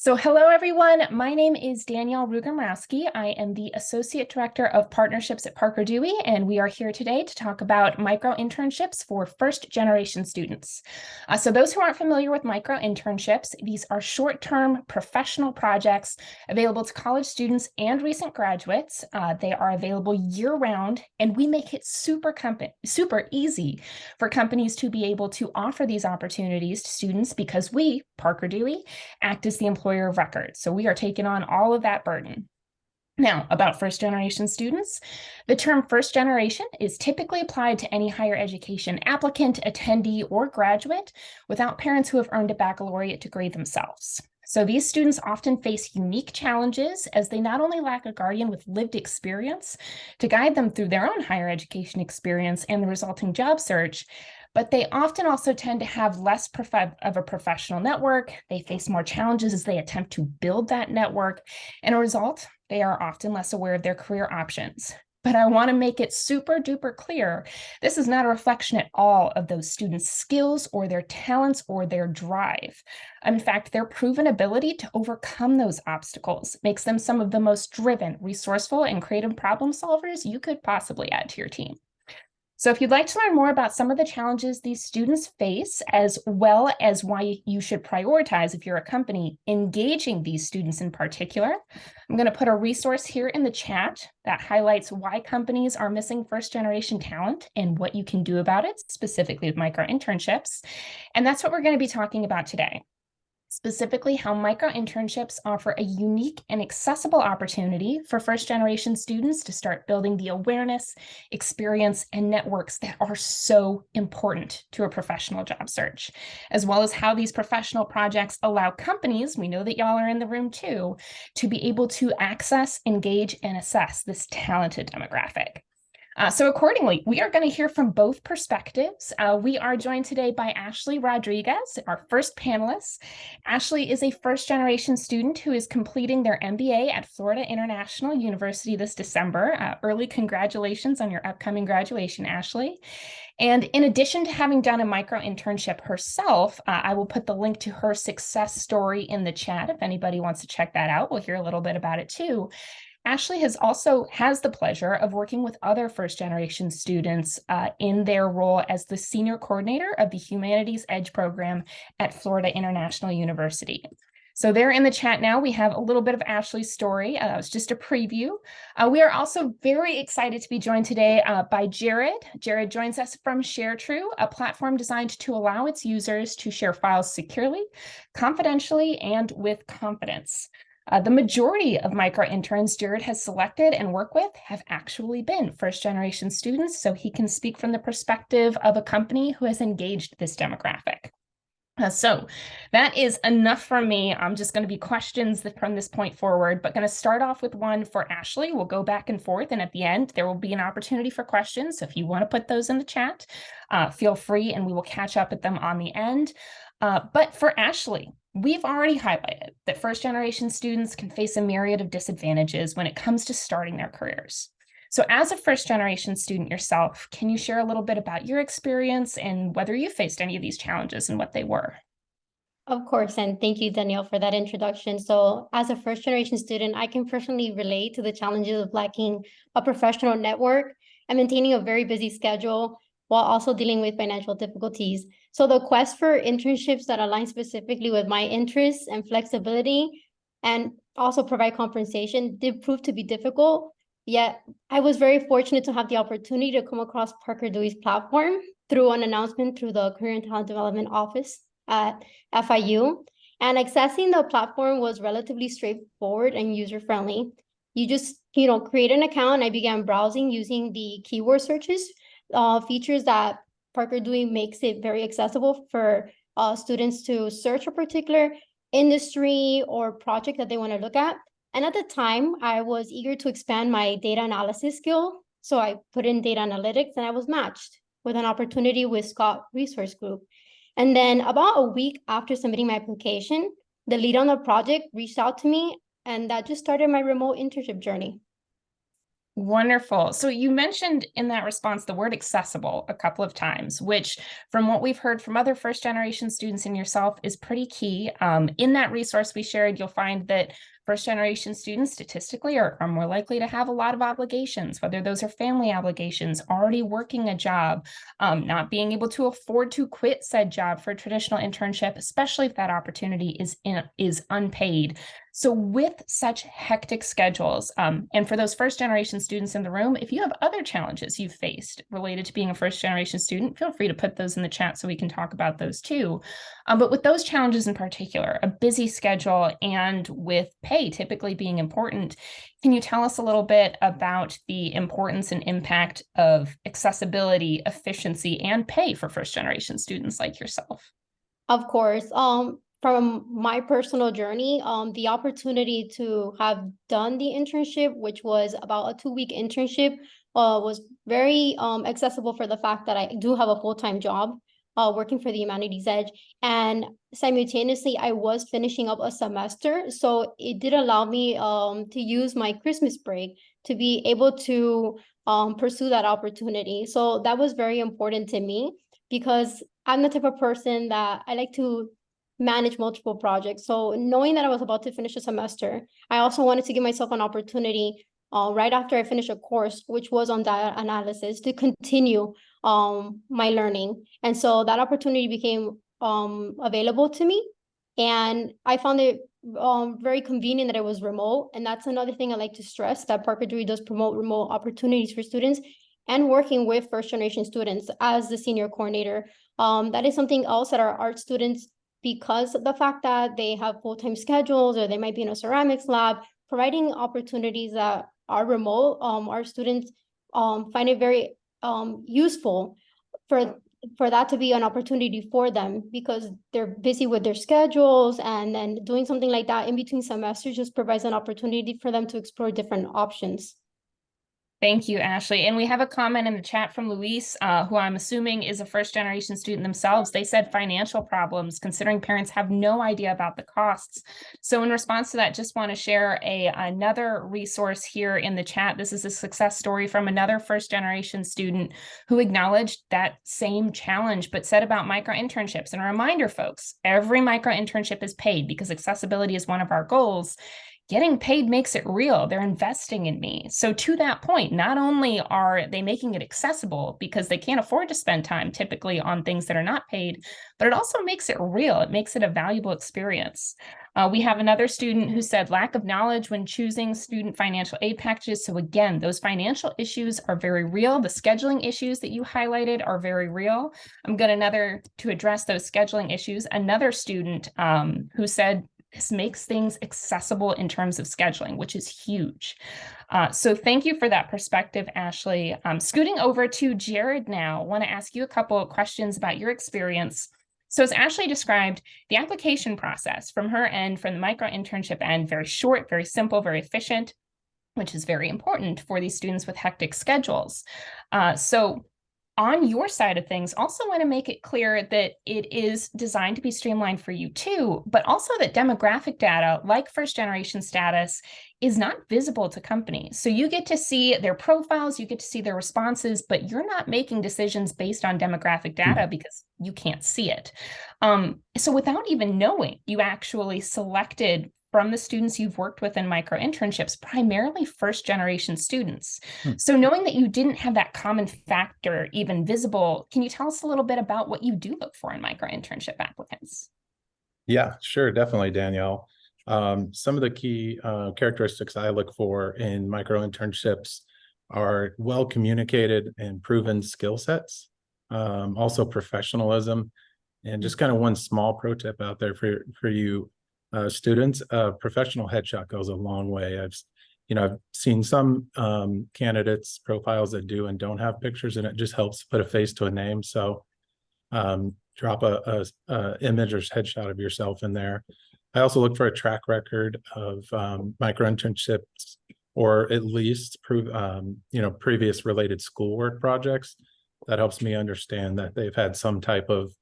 So hello, everyone. My name is Danielle Rugamrowski. I am the Associate Director of Partnerships at Parker Dewey, and we are here today to talk about micro-internships for first-generation students. So those who aren't familiar with micro-internships, these are short-term professional projects available to college students and recent graduates. They are available year-round, and we make it super easy for companies to be able to offer these opportunities to students because we, Parker Dewey, act as the employer of record. So we are taking on all of that burden. Now, about first-generation students, the term first generation is typically applied to any higher education applicant, attendee, or graduate without parents who have earned a baccalaureate degree themselves. So these students often face unique challenges as they not only lack a guardian with lived experience to guide them through their own higher education experience and the resulting job search, but they often also tend to have less of a professional network. They face more challenges as they attempt to build that network. And as a result, they are often less aware of their career options. But I want to make it super duper clear, this is not a reflection at all of those students' skills or their talents or their drive. In fact, their proven ability to overcome those obstacles makes them some of the most driven, resourceful, and creative problem solvers you could possibly add to your team. So if you'd like to learn more about some of the challenges these students face, as well as why you should prioritize, if you're a company, engaging these students in particular, I'm going to put a resource here in the chat that highlights why companies are missing first-generation talent and what you can do about it, specifically with micro-internships. And that's what we're going to be talking about today. Specifically, how micro-internships offer a unique and accessible opportunity for first-generation students to start building the awareness, experience, and networks that are so important to a professional job search, as well as how these professional projects allow companies, we know that y'all are in the room too, to be able to access, engage, and assess this talented demographic. So accordingly, we are going to hear from both perspectives. We are joined today by Ashley Rodriguez, our first panelist. Ashley is a first-generation student who is completing their MBA at Florida International University this December. Early congratulations on your upcoming graduation, Ashley. And in addition to having done a micro-internship herself, I will put the link to her success story in the chat if anybody wants to check that out. We'll hear a little bit about it too. Ashley has the pleasure of working with other first-generation students in their role as the senior coordinator of the Humanities Edge program at Florida International University. So there in the chat now, we have a little bit of Ashley's story. It's just a preview. We are also very excited to be joined today by Jared. Jared joins us from ShareTrue, a platform designed to allow its users to share files securely, confidentially, and with confidence. The majority of micro-interns Jared has selected and worked with have actually been first-generation students, so he can speak from the perspective of a company who has engaged this demographic. So that is enough from me. I'm just going to be questions from this point forward, but going to start off with one for Ashley. We'll go back and forth, and at the end, there will be an opportunity for questions. So if you want to put those in the chat, feel free, and we will catch up with them on the end. But for Ashley, we've already highlighted that first-generation students can face a myriad of disadvantages when it comes to starting their careers. So as a first-generation student yourself, can you share a little bit about your experience and whether you faced any of these challenges and what they were? Of course, and thank you, Danielle, for that introduction. So as a first-generation student, I can personally relate to the challenges of lacking a professional network and maintaining a very busy schedule while also dealing with financial difficulties. So the quest for internships that align specifically with my interests and flexibility and also provide compensation did prove to be difficult. Yet I was very fortunate to have the opportunity to come across Parker Dewey's platform through an announcement through the Career and Talent Development Office at FIU. And accessing the platform was relatively straightforward and user-friendly. You just, create an account, and I began browsing using the keyword searches, features that Parker Dewey makes it very accessible for students to search a particular industry or project that they want to look at. And at the time, I was eager to expand my data analysis skill. So I put in data analytics, and I was matched with an opportunity with Scott Resource Group. And then about a week after submitting my application, the lead on the project reached out to me, and that just started my remote internship journey. Wonderful. So you mentioned in that response the word accessible a couple of times, which from what we've heard from other first generation students and yourself is pretty key. In that resource we shared, you'll find that first generation students statistically are more likely to have a lot of obligations, whether those are family obligations, already working a job, not being able to afford to quit said job for a traditional internship, especially if that opportunity is unpaid. So with such hectic schedules, and for those first generation students in the room, if you have other challenges you've faced related to being a first generation student, feel free to put those in the chat so we can talk about those too. But with those challenges in particular, a busy schedule and with pay typically being important, can you tell us a little bit about the importance and impact of accessibility, efficiency, and pay for first generation students like yourself? Of course. From my personal journey, the opportunity to have done the internship, which was about a 2-week internship, was very accessible for the fact that I do have a full-time job working for the Humanities Edge. And simultaneously, I was finishing up a semester. So it did allow me to use my Christmas break to be able to pursue that opportunity. So that was very important to me because I'm the type of person that I like to manage multiple projects. So knowing that I was about to finish a semester, I also wanted to give myself an opportunity right after I finished a course, which was on data analysis, to continue my learning. And so that opportunity became available to me. And I found it very convenient that it was remote. And that's another thing I like to stress, that Parker Dewey does promote remote opportunities for students, and working with first generation students as the senior coordinator. That is something else that our art students, because of the fact that they have full-time schedules or they might be in a ceramics lab, providing opportunities that are remote, our students find it very useful for that to be an opportunity for them, because they're busy with their schedules, and then doing something like that in between semesters just provides an opportunity for them to explore different options. Thank you, Ashley. And we have a comment in the chat from Luis, who I'm assuming is a first generation student themselves. They said financial problems, considering parents have no idea about the costs. So in response to that, just want to share another resource here in the chat. This is a success story from another first generation student who acknowledged that same challenge, but said about micro-internships. And a reminder, folks, every micro-internship is paid because accessibility is one of our goals. Getting paid makes it real. They're investing in me. So to that point, not only are they making it accessible because they can't afford to spend time typically on things that are not paid, but it also makes it real. It makes it a valuable experience. We have another student who said lack of knowledge when choosing student financial aid packages. So again, those financial issues are very real. The scheduling issues that you highlighted are very real. I'm going to address those scheduling issues. Another student who said, this makes things accessible in terms of scheduling, which is huge. So thank you for that perspective, Ashley. Scooting over to Jared now, I want to ask you a couple of questions about your experience. So as Ashley described, the application process from her end, from the micro-internship end, very short, very simple, very efficient, which is very important for these students with hectic schedules. So on your side of things, also want to make it clear that it is designed to be streamlined for you too, but also that demographic data, like first generation status, is not visible to companies. So you get to see their profiles, you get to see their responses, but you're not making decisions based on demographic data because you can't see it. So without even knowing, you actually selected from the students you've worked with in micro-internships, primarily first-generation students. So knowing that you didn't have that common factor even visible, can you tell us a little bit about what you do look for in micro-internship applicants? Yeah, sure, definitely, Danielle. Some of the key characteristics I look for in micro-internships are well-communicated and proven skill sets, also professionalism, and just kind of one small pro tip out there for you students. Professional headshot goes a long way. I've seen some candidates profiles that do and don't have pictures, and it just helps put a face to a name. So drop a image or headshot of yourself in there. I also look for a track record of micro-internships, or at least previous related schoolwork projects. That helps me understand that they've had some type of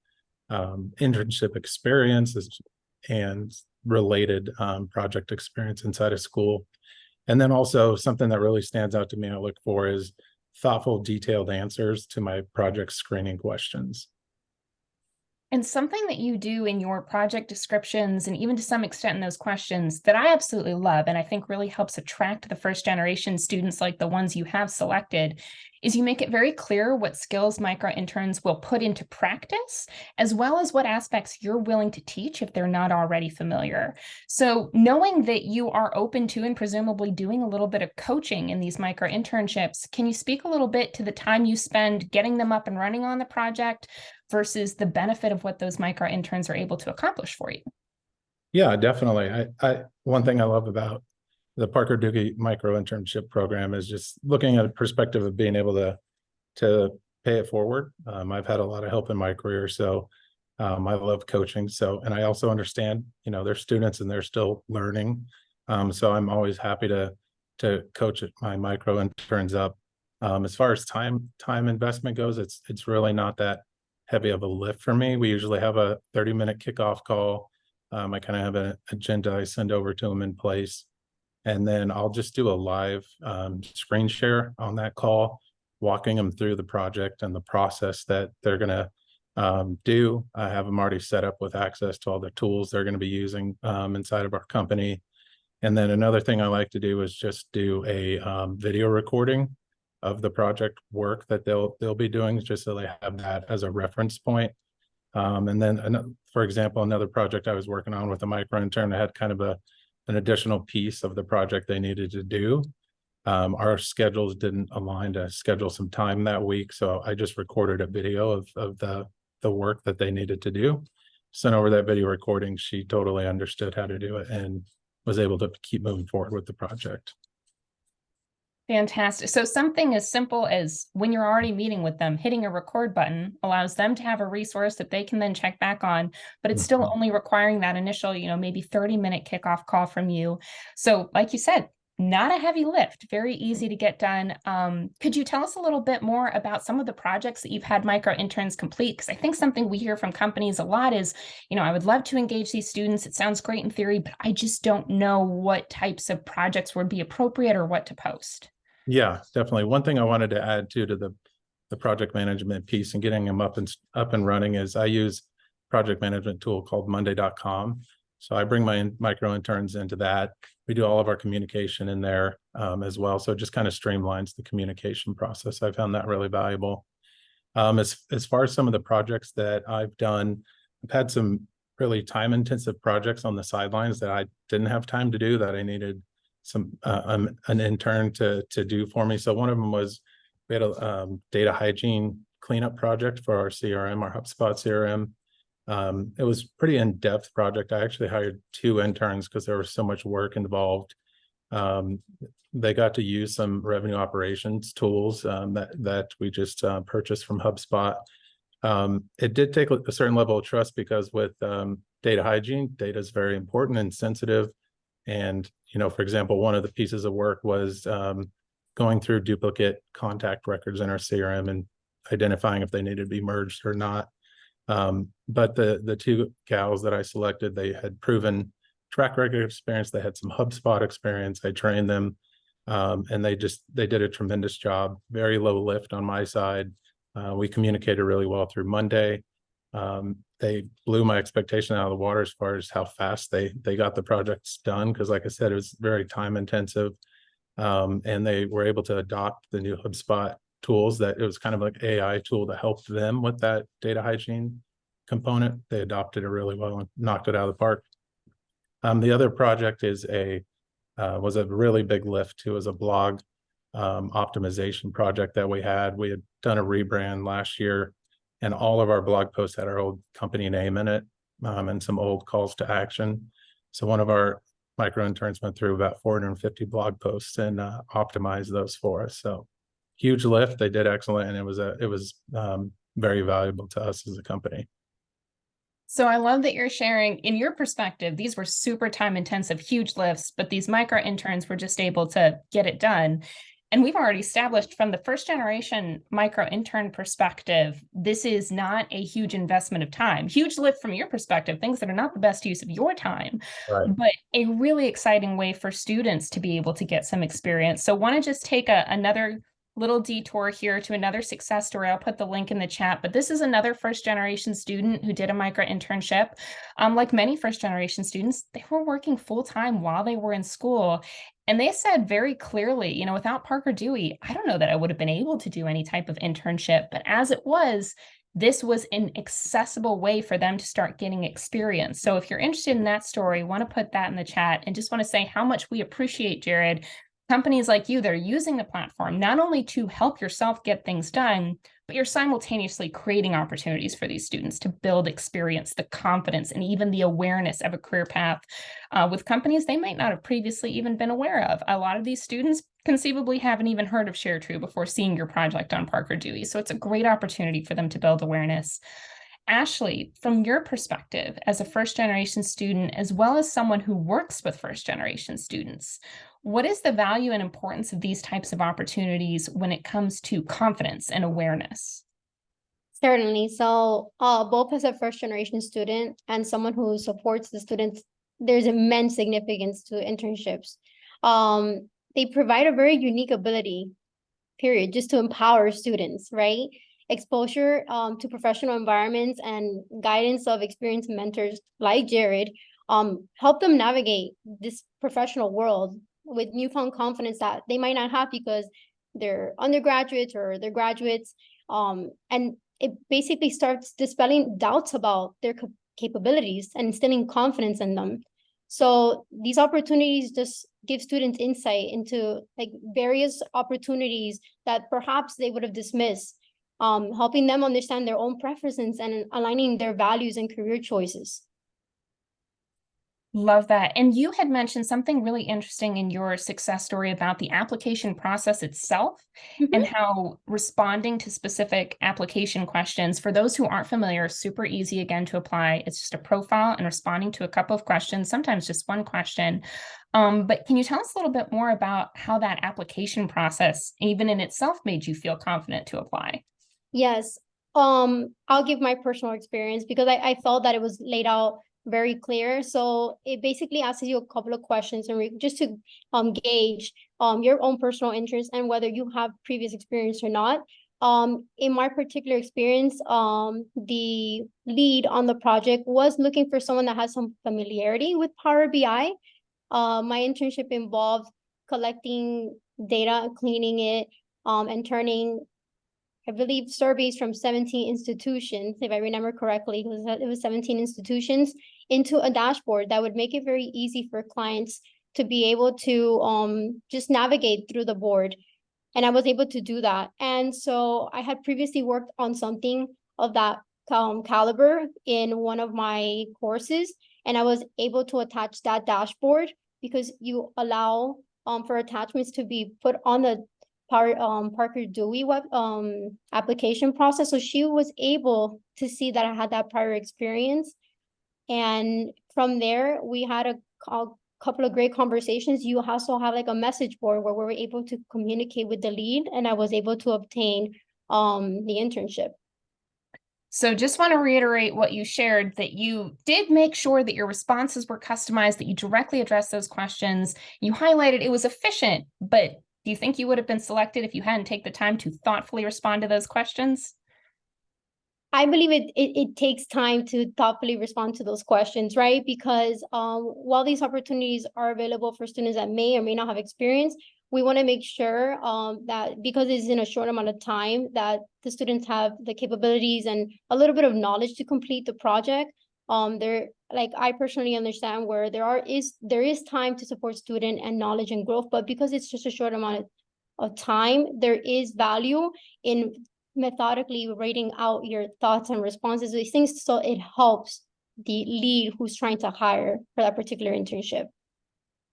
internship experiences and related project experience inside of school. And then also something that really stands out to me I look for is thoughtful, detailed answers to my project screening questions. And something that you do in your project descriptions, and even to some extent in those questions, that I absolutely love, and I think really helps attract the first generation students like the ones you have selected, is you make it very clear what skills micro-interns will put into practice, as well as what aspects you're willing to teach if they're not already familiar. So knowing that you are open to and presumably doing a little bit of coaching in these micro-internships, can you speak a little bit to the time you spend getting them up and running on the project versus the benefit of what those micro-interns are able to accomplish for you? Yeah, definitely. One thing I love about the Parker Doogie micro-internship program is just looking at a perspective of being able to pay it forward. I've had a lot of help in my career, so I love coaching. So, and I also understand, they're students and they're still learning. So I'm always happy to coach my micro-interns up. As far as time investment goes, it's really not that heavy of a lift for me. We usually have a 30-minute kickoff call. I kind of have an agenda I send over to them in place. And then I'll just do a live screen share on that call, walking them through the project and the process that they're going to do. I have them already set up with access to all the tools they're going to be using inside of our company. And then another thing I like to do is just do a video recording of the project work that they'll be doing, just so they have that as a reference point. And then, for example, another project I was working on with a micro-intern, I had kind of an additional piece of the project they needed to do. Our schedules didn't align to schedule some time that week, so I just recorded a video of the work that they needed to do. Sent over that video recording. She totally understood how to do it and was able to keep moving forward with the project. Fantastic. So something as simple as when you're already meeting with them, hitting a record button allows them to have a resource that they can then check back on, but it's still only requiring that initial, maybe 30-minute kickoff call from you. So like you said, not a heavy lift, very easy to get done. Could you tell us a little bit more about some of the projects that you've had micro-interns complete? Because I think something we hear from companies a lot is, I would love to engage these students. It sounds great in theory, but I just don't know what types of projects would be appropriate or what to post. Yeah, definitely. One thing I wanted to add to the project management piece and getting them up and running is I use project management tool called Monday.com. So I bring my micro-interns into that. We do all of our communication in there as well. So it just kind of streamlines the communication process. I found that really valuable. As far as some of the projects that I've done, I've had some really time-intensive projects on the sidelines that I didn't have time to do that I needed an intern to do for me. So one of them was, we had a data hygiene cleanup project for our CRM, our HubSpot CRM. It was pretty in-depth project. I actually hired 2 interns because there was so much work involved. They got to use some revenue operations tools that we just purchased from HubSpot. It did take a certain level of trust because with data hygiene, data is very important and sensitive. And, for example, one of the pieces of work was going through duplicate contact records in our CRM and identifying if they needed to be merged or not. But the 2 gals that I selected, they had proven track record experience. They had some HubSpot experience. I trained them and they did a tremendous job. Very low lift on my side. We communicated really well through Monday. They blew my expectation out of the water as far as how fast they got the projects done. Because like I said, it was very time intensive. And they were able to adopt the new HubSpot tools that it was kind of like AI tool to help them with that data hygiene component. They adopted it really well and knocked it out of the park. The other project was a really big lift too, as a blog optimization project that we had. We had done a rebrand last year, and all of our blog posts had our old company name in it and some old calls to action. So one of our micro-interns went through about 450 blog posts and optimized those for us. So huge lift. They did excellent, and it was very valuable to us as a company. So I love that you're sharing, in your perspective, these were super time intensive, huge lifts, but these micro-interns were just able to get it done. And we've already established from the first generation micro-intern perspective, this is not a huge investment of time, huge lift from your perspective, things that are not the best use of your time, Right. but a really exciting way for students to be able to get some experience. So want to just take another little detour here to another success story. I'll put the link in the chat, but this is another first generation student who did a micro internship. Like many first generation students, they were working full time while they were in school. And they said very clearly, you know, without Parker Dewey, I don't know that I would have been able to do any type of internship. But as it was, this was an accessible way for them to start getting experience. So if you're interested in that story, want to put that in the chat, and just want to say how much we appreciate, Jared, companies like you that are using the platform, not only to help yourself get things done, but you're simultaneously creating opportunities for these students to build experience, the confidence, and even the awareness of a career path with companies they might not have previously even been aware of. A lot of these students conceivably haven't even heard of ShareTrue before seeing your project on Parker Dewey. So it's a great opportunity for them to build awareness. Ashley, from your perspective as a first generation student, as well as someone who works with first generation students, what is the value and importance of these types of opportunities when it comes to confidence and awareness? Certainly. So both as a first generation student and someone who supports the students, there's immense significance to internships. They provide a very unique ability, period, just to empower students, right? Exposure to professional environments and guidance of experienced mentors like Jared help them navigate this professional world with newfound confidence that they might not have because they're undergraduates or they're graduates. And it basically starts dispelling doubts about their capabilities and instilling confidence in them. So these opportunities just give students insight into like various opportunities that perhaps they would have dismissed, helping them understand their own preferences and aligning their values and career choices. Love that. And you had mentioned something really interesting in your success story about the application process itself and how responding to specific application questions, for those who aren't familiar, super easy again to apply. It's just a profile and responding to a couple of questions, sometimes just one question. But can you tell us a little bit more about how that application process, even in itself, made you feel confident to apply? Yes. I'll give my personal experience because I felt that it was laid out very clear. So it basically asks you a couple of questions and just to gauge your own personal interest and whether you have previous experience or not. In my particular experience, the lead on the project was looking for someone that has some familiarity with Power BI. My internship involved collecting data, cleaning it, and turning, I believe, surveys from 17 institutions, if I remember correctly, it was 17 institutions, into a dashboard that would make it very easy for clients to be able to just navigate through the board. And I was able to do that. And so I had previously worked on something of that caliber in one of my courses, and I was able to attach that dashboard because you allow for attachments to be put on the Parker Dewey web application process. So she was able to see that I had that prior experience. And from there, we had a couple of great conversations. You also have like a message board where we were able to communicate with the lead, and I was able to obtain the internship. So just want to reiterate what you shared, that you did make sure that your responses were customized, that you directly addressed those questions. You highlighted it was efficient, but do you think you would have been selected if you hadn't taken the time to thoughtfully respond to those questions? I believe it takes time to thoughtfully respond to those questions, right? Because while these opportunities are available for students that may or may not have experience, we want to make sure that because it's in a short amount of time, that the students have the capabilities and a little bit of knowledge to complete the project. Like I personally understand where there is time to support student and knowledge and growth, but because it's just a short amount of time, there is value in methodically writing out your thoughts and responses to these things, so it helps the lead who's trying to hire for that particular internship.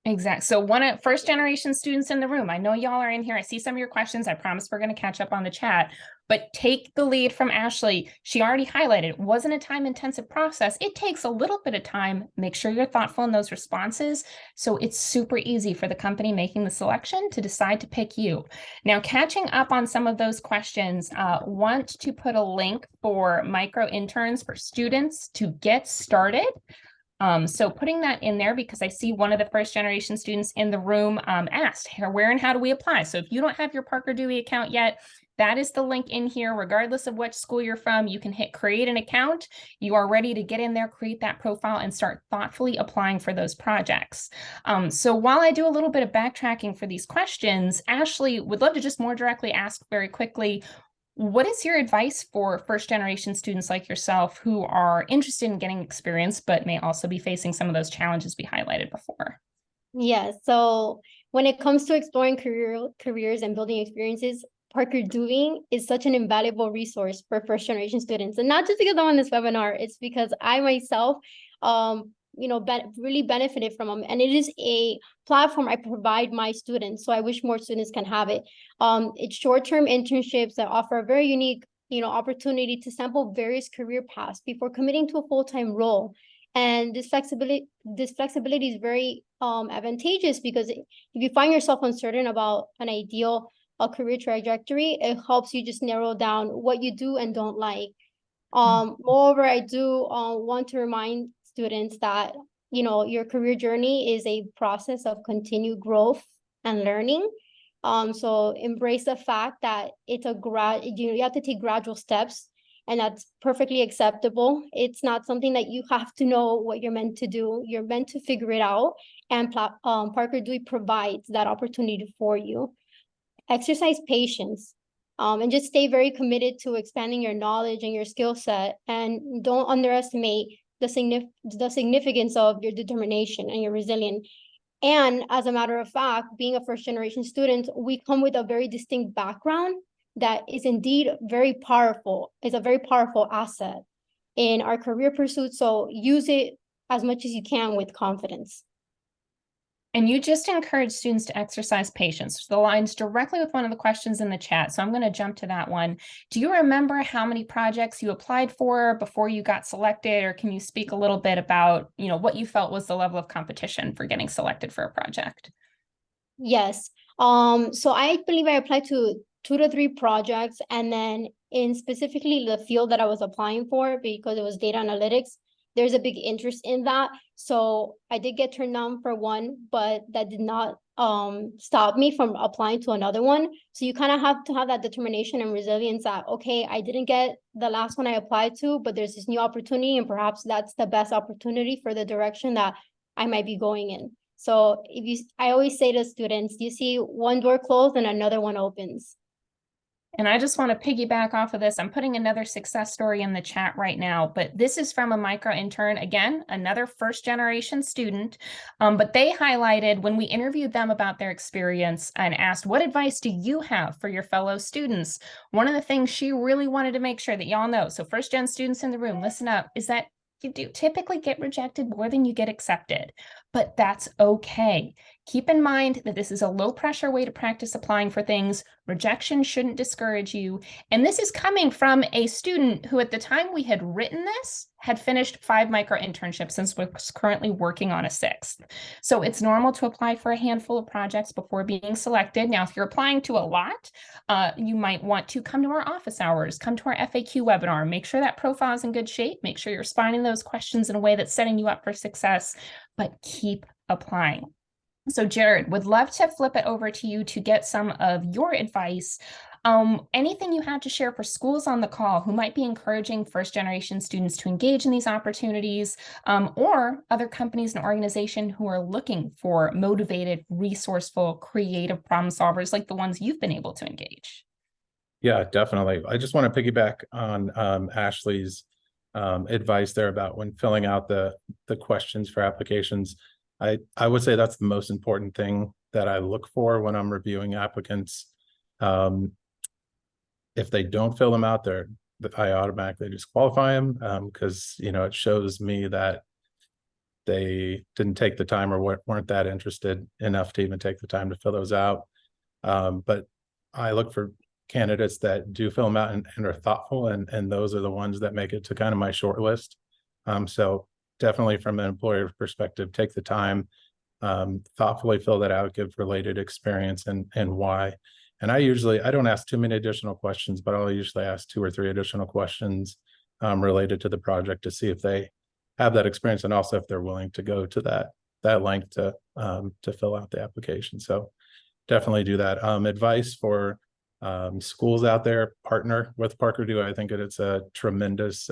Exactly. So one of first generation students in the room, I know y'all are in here. I see some of your questions. I promise we're going to catch up on the chat. But take the lead from Ashley. She already highlighted it wasn't a time-intensive process. It takes a little bit of time. Make sure you're thoughtful in those responses. So it's super easy for the company making the selection to decide to pick you. Now, catching up on some of those questions, want to put a link for micro-interns for students to get started. So putting that in there, because I see one of the first generation students in the room asked, where and how do we apply? So if you don't have your Parker Dewey account yet, that is the link in here. Regardless of which school you're from, you can hit create an account. You are ready to get in there, create that profile, and start thoughtfully applying for those projects. So while I do a little bit of backtracking for these questions, Ashley would love to just more directly ask very quickly, what is your advice for first generation students like yourself who are interested in getting experience, but may also be facing some of those challenges we highlighted before? Yeah, so when it comes to exploring careers and building experiences, Parker Dewey is such an invaluable resource for first generation students. And not just because I'm on this webinar, it's because I myself, really benefited from them. And it is a platform I provide my students. So I wish more students can have it. It's short-term internships that offer a very unique, opportunity to sample various career paths before committing to a full-time role. And this flexibility is very advantageous, because if you find yourself uncertain about an ideal career trajectory, it helps you just narrow down what you do and don't like. Moreover, I do want to remind students that, your career journey is a process of continued growth and learning. So embrace the fact that it's you have to take gradual steps, and that's perfectly acceptable. It's not something that you have to know what you're meant to do. You're meant to figure it out, and Parker Dewey provides that opportunity for you. Exercise patience, and just stay very committed to expanding your knowledge and your skill set, and don't underestimate the significance of your determination and your resilience. And as a matter of fact, being a first generation student, we come with a very distinct background that is indeed very powerful. It's a very powerful asset in our career pursuit. So use it as much as you can with confidence. And you just encourage students to exercise patience. The lines directly with one of the questions in the chat. So I'm going to jump to that one. Do you remember how many projects you applied for before you got selected? Or can you speak a little bit about, what you felt was the level of competition for getting selected for a project? Yes. So I believe I applied to 2 to 3 projects, and then in specifically the field that I was applying for, because it was data analytics, there's a big interest in that. So I did get turned down for one, but that did not stop me from applying to another one. So you kind of have to have that determination and resilience that, okay, I didn't get the last one I applied to, but there's this new opportunity, and perhaps that's the best opportunity for the direction that I might be going in. So I always say to students, you see one door closed and another one opens. And I just want to piggyback off of this. I'm putting another success story in the chat right now, but this is from a micro-intern, again, another first generation student. But they highlighted when we interviewed them about their experience and asked, what advice do you have for your fellow students? One of the things she really wanted to make sure that y'all know, so first gen students in the room, listen up, is that you do typically get rejected more than you get accepted, but that's okay. Keep in mind that this is a low pressure way to practice applying for things. Rejection shouldn't discourage you. And this is coming from a student who at the time we had written this had finished 5 micro-internships and was currently working on a 6th. So it's normal to apply for a handful of projects before being selected. Now, if you're applying to a lot, you might want to come to our office hours, come to our FAQ webinar, make sure that profile is in good shape, make sure you're responding to those questions in a way that's setting you up for success, but keep applying. So Jared, would love to flip it over to you to get some of your advice. Anything you have to share for schools on the call who might be encouraging first generation students to engage in these opportunities, or other companies and organizations who are looking for motivated, resourceful, creative problem solvers like the ones you've been able to engage? Yeah, definitely. I just want to piggyback on Ashley's advice there about when filling out the questions for applications. I would say that's the most important thing that I look for when I'm reviewing applicants. If they don't fill them out, I automatically disqualify them because it shows me that they didn't take the time or weren't that interested enough to even take the time to fill those out. But I look for candidates that do fill them out and are thoughtful, and those are the ones that make it to kind of my short list. So definitely from an employer perspective, take the time, thoughtfully fill that out, give related experience and why. And I don't ask too many additional questions, but I'll usually ask 2 or 3 additional questions related to the project to see if they have that experience, and also if they're willing to go to that length to fill out the application. So definitely do that. Advice for schools out there: partner with Parker Dewey. I think it's a tremendous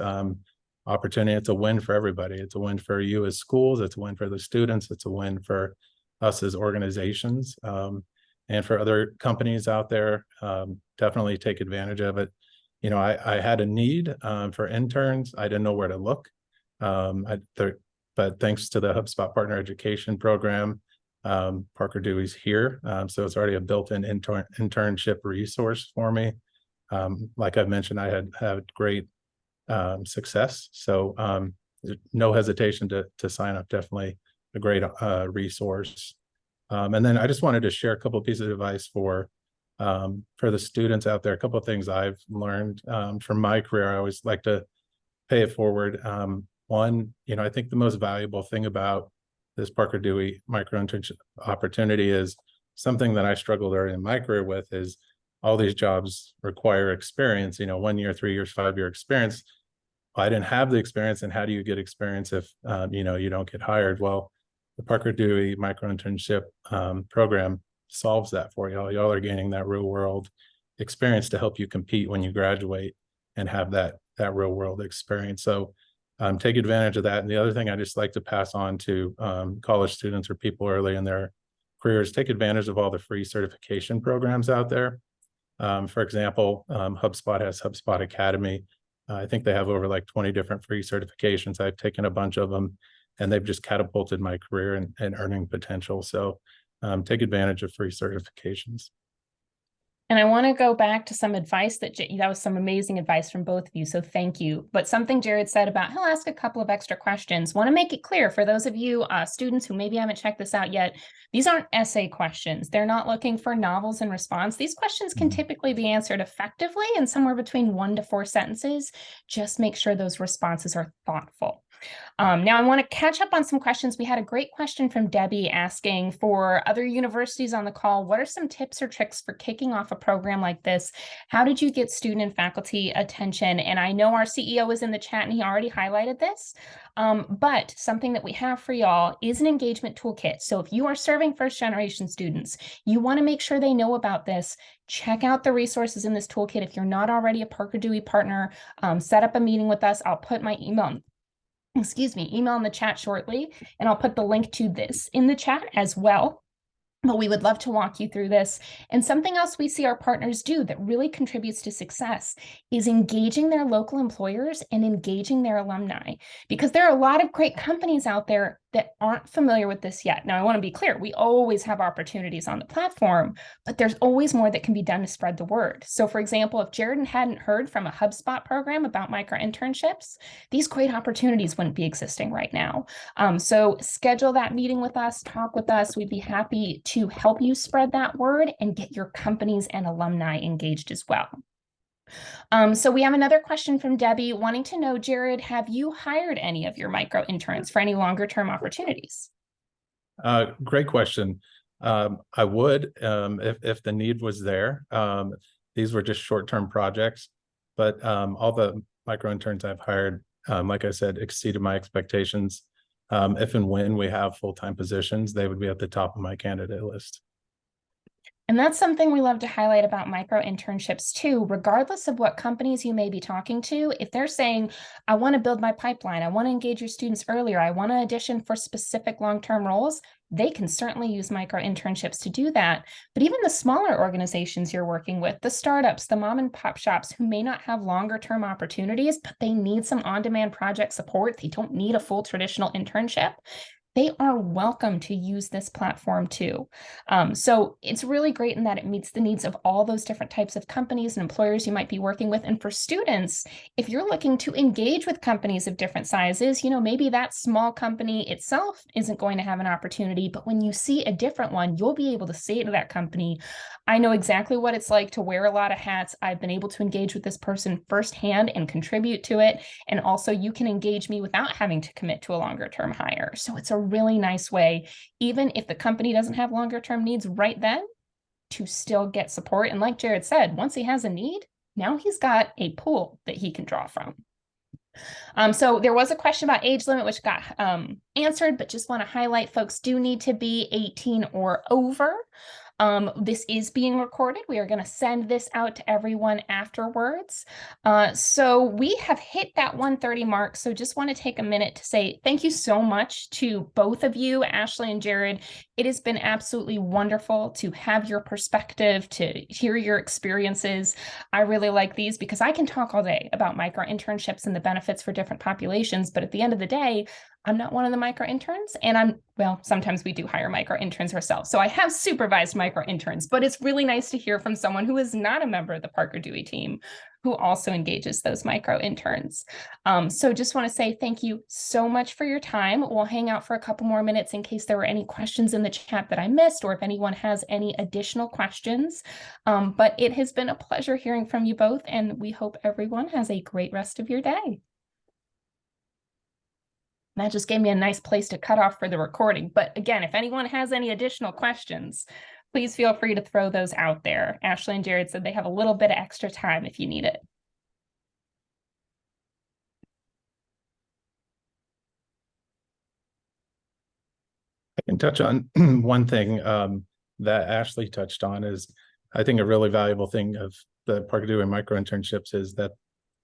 opportunity. It's a win for everybody. It's a win for you as schools. It's a win for the students. It's a win for us as organizations, and for other companies out there. Definitely take advantage of it. You know, I had a need for interns. I didn't know where to look. But thanks to the HubSpot Partner Education Program, Parker Dewey's here. So it's already a built-in internship resource for me. Like I've mentioned, I had great success. So no hesitation to sign up. Definitely a great resource. And then I just wanted to share a couple of pieces of advice for the students out there. A couple of things I've learned from my career. I always like to pay it forward. One, you know, I think the most valuable thing about this Parker Dewey micro-internship opportunity is something that I struggled early in my career with, is all these jobs require experience, you know, 1 year, 3 years, 5-year experience. I didn't have the experience, and how do you get experience if, you know, you don't get hired? Well, the Parker Dewey micro-internship program solves that for y'all. Y'all are gaining that real world experience to help you compete when you graduate and have that real world experience. So take advantage of that. And the other thing I just like to pass on to college students or people early in their careers: take advantage of all the free certification programs out there. For example, HubSpot has HubSpot Academy. I think they have over like 20 different free certifications. I've taken a bunch of them, and they've just catapulted my career and earning potential. So take advantage of free certifications. And I want to go back to some advice that was some amazing advice from both of you. So thank you. But something Jared said about he'll ask a couple of extra questions. Want to make it clear for those of you students who maybe haven't checked this out yet, these aren't essay questions. They're not looking for novels in response. These questions can typically be answered effectively in somewhere between 1 to 4 sentences. Just make sure those responses are thoughtful. Now I want to catch up on some questions. We had a great question from Debbie asking, for other universities on the call, what are some tips or tricks for kicking off a program like this? How did you get student and faculty attention? And I know our CEO is in the chat and he already highlighted this, but something that we have for y'all is an engagement toolkit. So if you are serving first generation students, you want to make sure they know about this. Check out the resources in this toolkit. If you're not already a Parker Dewey partner, set up a meeting with us. I'll put my email in the chat shortly, and I'll put the link to this in the chat as well. But we would love to walk you through this. And something else we see our partners do that really contributes to success is engaging their local employers and engaging their alumni, because there are a lot of great companies out there that aren't familiar with this yet. Now, I want to be clear, we always have opportunities on the platform, but there's always more that can be done to spread the word. So for example, if Jared hadn't heard from a HubSpot program about micro-internships, these great opportunities wouldn't be existing right now. So schedule that meeting with us, talk with us. We'd be happy to help you spread that word and get your companies and alumni engaged as well. So we have another question from Debbie wanting to know, Jared, have you hired any of your micro-interns for any longer term opportunities? Great question. I would, if the need was there. These were just short-term projects, but all the micro-interns I've hired, like I said, exceeded my expectations. If and when we have full-time positions, they would be at the top of my candidate list. And that's something we love to highlight about micro-internships too, regardless of what companies you may be talking to. If they're saying, I want to build my pipeline, I want to engage your students earlier, I want to audition for specific long-term roles, they can certainly use micro-internships to do that. But even the smaller organizations you're working with, the startups, the mom and pop shops who may not have longer term opportunities, but they need some on-demand project support, they don't need a full traditional internship, they are welcome to use this platform too. So it's really great in that it meets the needs of all those different types of companies and employers you might be working with. And for students, if you're looking to engage with companies of different sizes, maybe that small company itself isn't going to have an opportunity, but when you see a different one, you'll be able to say to that company, I know exactly what it's like to wear a lot of hats. I've been able to engage with this person firsthand and contribute to it. And also you can engage me without having to commit to a longer term hire. So it's a really nice way, even if the company doesn't have longer term needs right then, to still get support. And like Jared said, once he has a need, now he's got a pool that he can draw from. So there was a question about age limit, which got answered, but just want to highlight folks do need to be 18 or over. This is being recorded. We are going to send this out to everyone afterwards. So we have hit that 1:30 mark. So just want to take a minute to say thank you so much to both of you, Ashley and Jared. It has been absolutely wonderful to have your perspective, to hear your experiences. I really like these because I can talk all day about micro-internships and the benefits for different populations, but at the end of the day, I'm not one of the micro-interns, and sometimes we do hire micro-interns ourselves. So I have supervised micro-interns, but it's really nice to hear from someone who is not a member of the Parker Dewey team who also engages those micro-interns. So just want to say thank you so much for your time. We'll hang out for a couple more minutes in case there were any questions in the chat that I missed, or if anyone has any additional questions. But it has been a pleasure hearing from you both, and we hope everyone has a great rest of your day. That just gave me a nice place to cut off for the recording. But again, if anyone has any additional questions, please feel free to throw those out there. Ashley and Jared said they have a little bit of extra time if you need it. I can touch on one thing that Ashley touched on is, I think a really valuable thing of the Parker Dewey micro-internships is that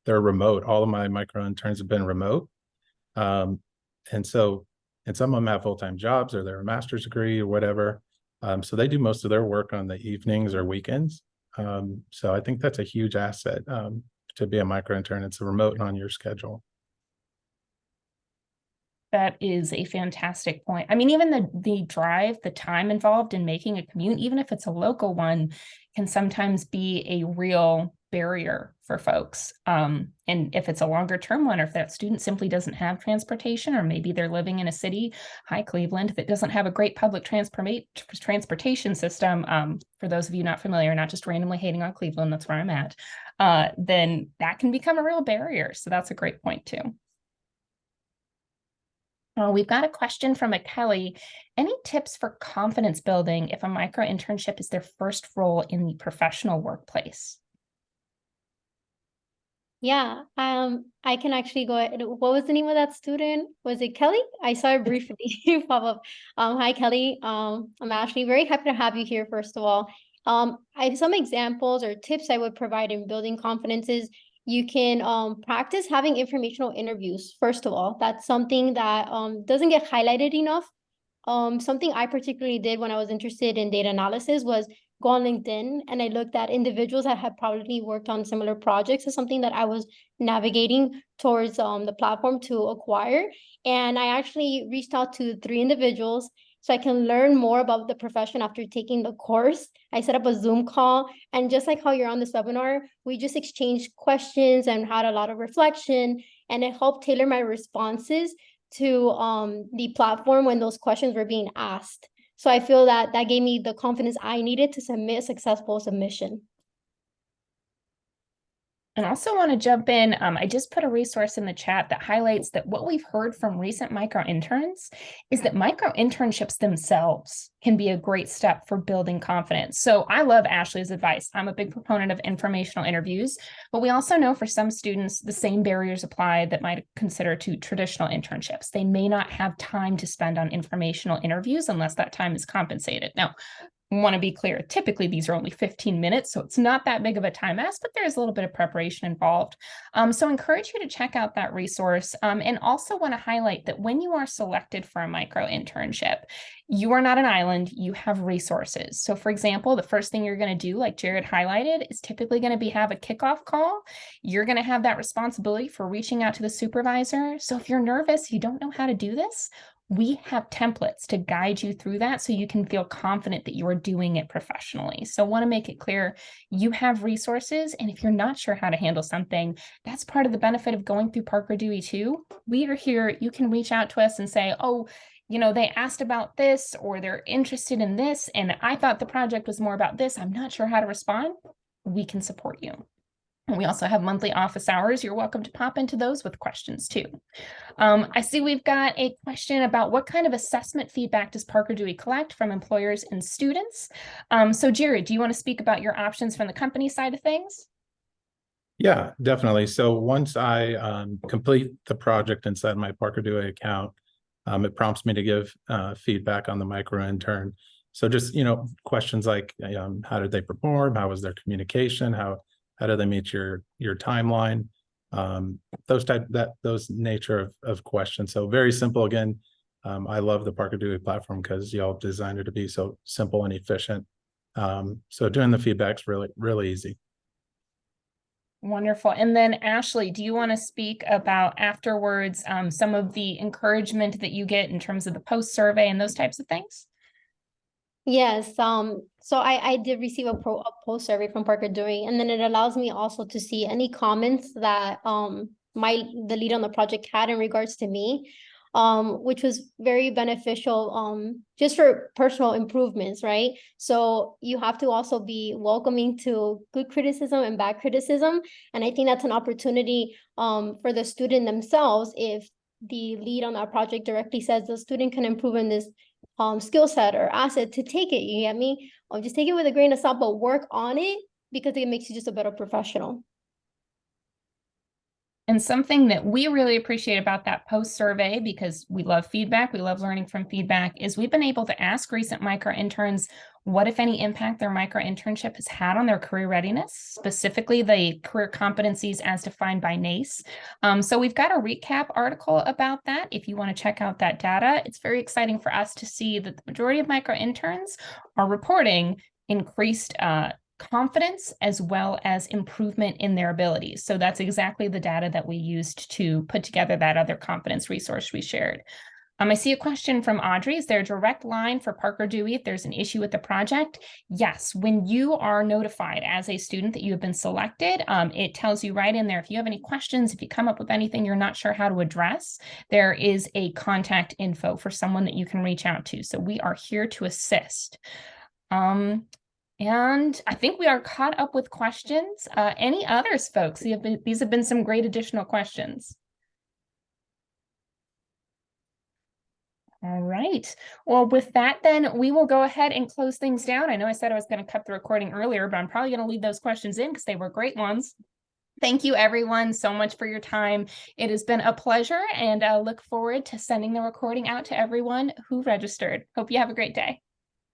they're remote. All of my micro-interns have been remote. And some of them have full-time jobs or they're a master's degree or whatever. So they do most of their work on the evenings or weekends. So I think that's a huge asset to be a micro-intern. It's a remote and on your schedule. That is a fantastic point. I mean, even the drive, the time involved in making a commute, even if it's a local one, can sometimes be a real barrier for folks. And if it's a longer term one, or if that student simply doesn't have transportation, or maybe they're living in a city, hi Cleveland, that doesn't have a great public transportation system, for those of you not familiar, not just randomly hating on Cleveland, that's where I'm at, then that can become a real barrier. So that's a great point too. We've got a question from a Kelly. Any tips for confidence building if a micro-internship is their first role in the professional workplace? Yeah, I can actually go ahead. What was the name of that student? Was it Kelly? I saw it briefly pop up. Hi, Kelly. I'm Ashley. Very happy to have you here, first of all. I have some examples or tips I would provide in building confidence is you can practice having informational interviews, first of all. That's something that doesn't get highlighted enough. Something I particularly did when I was interested in data analysis was go on LinkedIn, and I looked at individuals that had probably worked on similar projects as something that I was navigating towards the platform to acquire. And I actually reached out to 3 individuals so I can learn more about the profession after taking the course. I set up a Zoom call, and just like how you're on this webinar, we just exchanged questions and had a lot of reflection, and it helped tailor my responses to the platform when those questions were being asked. So I feel that that gave me the confidence I needed to submit a successful submission. And also want to jump in, I just put a resource in the chat that highlights that what we've heard from recent micro-interns is that micro-internships themselves can be a great step for building confidence. So I love Ashley's advice. I'm a big proponent of informational interviews, but we also know for some students, the same barriers apply that might consider to traditional internships. They may not have time to spend on informational interviews unless that time is compensated. Now, want to be clear, typically these are only 15 minutes, so it's not that big of a time ask, but there's a little bit of preparation involved. So encourage you to check out that resource, and also want to highlight that when you are selected for a micro-internship, you are not an island, you have resources. So for example, the first thing you're going to do, like Jared highlighted, is typically going to have a kickoff call. You're going to have that responsibility for reaching out to the supervisor. So if you're nervous, you don't know how to do this, we have templates to guide you through that so you can feel confident that you are doing it professionally. So I want to make it clear you have resources, and if you're not sure how to handle something, that's part of the benefit of going through Parker Dewey too. We are here. You can reach out to us and say, oh, they asked about this, or they're interested in this, and I thought the project was more about this. I'm not sure how to respond. We can support you. And we also have monthly office hours. You're welcome to pop into those with questions too. I see we've got a question about what kind of assessment feedback does Parker Dewey collect from employers and students? So Jared, do you want to speak about your options from the company side of things? Yeah, definitely. So once I complete the project inside my Parker Dewey account, it prompts me to give feedback on the micro-intern. So just, questions like how did they perform? How was their communication? How do they meet your timeline? Those nature of questions. So very simple. Again, I love the Parker Dewey platform because y'all designed it to be so simple and efficient. So doing the feedback's really easy. Wonderful. And then Ashley, do you want to speak about afterwards some of the encouragement that you get in terms of the post survey and those types of things? Yes, so I did receive a post survey from Parker Dewey, and then it allows me also to see any comments that the lead on the project had in regards to me, which was very beneficial just for personal improvements, right? So you have to also be welcoming to good criticism and bad criticism, and I think that's an opportunity for the student themselves. If the lead on that project directly says the student can improve in this skill set or asset, to take it, you get me? Just take it with a grain of salt, but work on it because it makes you just a better professional. And something that we really appreciate about that post survey, because we love feedback, we love learning from feedback, is we've been able to ask recent micro-interns what, if any, impact their micro-internship has had on their career readiness, specifically the career competencies as defined by NACE. So we've got a recap article about that. If you want to check out that data, it's very exciting for us to see that the majority of micro-interns are reporting increased confidence as well as improvement in their abilities. So that's exactly the data that we used to put together that other confidence resource we shared. I see a question from Audrey. Is there a direct line for Parker Dewey if there's an issue with the project? Yes, when you are notified as a student that you have been selected, it tells you right in there, if you have any questions, if you come up with anything you're not sure how to address, there is a contact info for someone that you can reach out to. So we are here to assist. And I think we are caught up with questions. Any others, folks? These have been some great additional questions. All right. Well, with that, then we will go ahead and close things down. I know I said I was going to cut the recording earlier, but I'm probably going to leave those questions in because they were great ones. Thank you, everyone, so much for your time. It has been a pleasure, and I look forward to sending the recording out to everyone who registered. Hope you have a great day.